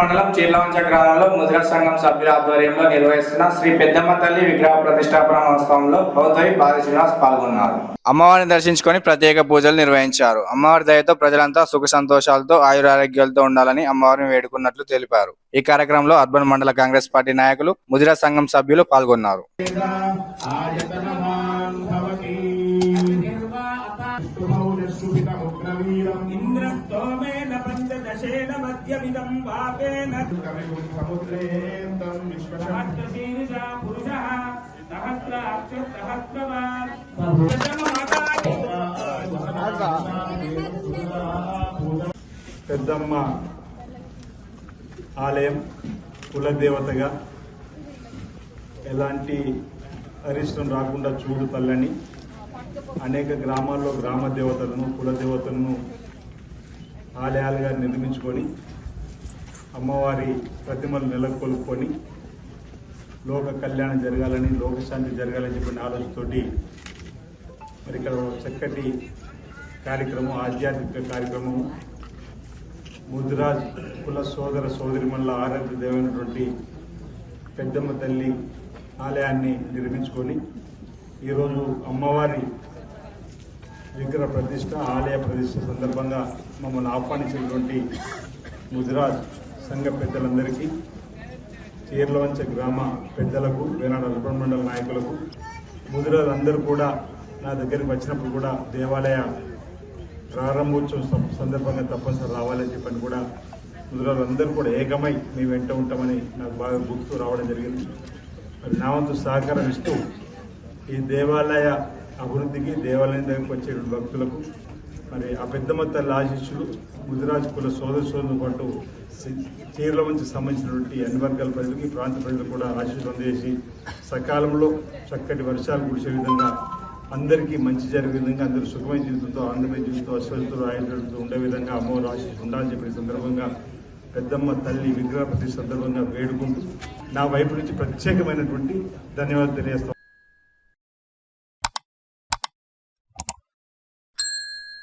మండలం చీర్లవంచ గ్రామంలో ముద్రా సంఘం సభ్యుల ఆధ్వర్యంలో నిర్వహిస్తున్న శ్రీ పెద్దమ్మ తల్లి విగ్రహ ప్రతిష్టాపన మహోత్సవంలో భౌతవి పాది శ్రీనివాస్ పాల్గొన్నారు. అమ్మవారిని దర్శించుకొని ప్రత్యేక పూజలు నిర్వహించారు. అమ్మవారి దయతో ప్రజలంతా సుఖ సంతోషాలతో ఆయురారోగ్యాలతో ఉండాలని అమ్మవారిని వేడుకున్నట్లు తెలిపారు. ఈ కార్యక్రమంలో అర్బన్ మండల కాంగ్రెస్ పార్టీ నాయకులు, ముద్రా సంఘం సభ్యులు పాల్గొన్నారు. పెద్దమ్మ ఆలయం కులదేవతగా ఎలాంటి అరిష్టం రాకుండా చూడు తల్లని అనేక గ్రామాల్లో గ్రామ దేవతలను కులదేవతలను ఆలయాలుగా నిర్మించుకొని అమ్మవారి ప్రతిమలు నెలకొల్పుకొని లోక కళ్యాణం జరగాలని, లోకశాంతి జరగాలని చెప్పిన ఆలోచనతోటి మరి ఇక్కడ చక్కటి కార్యక్రమం, ఆధ్యాత్మిక కార్యక్రమము ముద్రాజ్ కుల సోదర సోదరిమణుల ఆరాధ్య దేవైనటువంటి పెద్దమ్మ తల్లి ఆలయాన్ని నిర్మించుకొని ఈరోజు అమ్మవారి విగ్రహ ప్రతిష్ట, ఆలయ ప్రతిష్ట సందర్భంగా మమ్మల్ని ఆహ్వానించినటువంటి ముద్రాజ్ సంఘ పెద్దలందరికీ, చీర్లవంచ గ్రామ పెద్దలకు, వేనాడు అర్బన్ మండల నాయకులకు, ముద్రాజ్ అందరూ కూడా నా దగ్గరికి వచ్చినప్పుడు కూడా దేవాలయ ప్రారంభోత్సవం సందర్భంగా తప్పనిసరి రావాలని చెప్పని కూడా ముద్రాజ్ అందరూ కూడా ఏకమై మేము వెంట ఉంటామని నాకు బాగా గుర్తు రావడం జరిగింది. మరి నా వంతు సహకారం ఇస్తూ ఈ దేవాలయ అభివృద్ధికి, దేవాలయం దగ్గరికి వచ్చే భక్తులకు మరి ఆ పెద్దమ్మ తల్లి ఆశీస్సులు ముదిరాజ్ కుల సోదర సోదరులతో పాటు చీర్లవంచ సంబంధించినటువంటి అన్ని వర్గాల ప్రజలకు, ఈ ప్రాంత ప్రజలకు కూడా ఆశీస్సులు అందజేసి సకాలంలో చక్కటి వర్షాలు కురిసే విధంగా, అందరికీ మంచి జరిగే విధంగా, అందరూ సుఖమైన జీవితంతో, ఆనందమైన జీవితంతో, అశ్వలతో, ఆయుధంతో ఉండే విధంగా అమ్మవారు ఆశీస్సులు ఉండాలని చెప్పిన సందర్భంగా పెద్దమ్మ తల్లి విగ్రహ ప్రతి సందర్భంగా వేడుకుంటూ నా వైపు నుంచి ప్రత్యేకమైనటువంటి ధన్యవాదాలు తెలియజేస్తాం.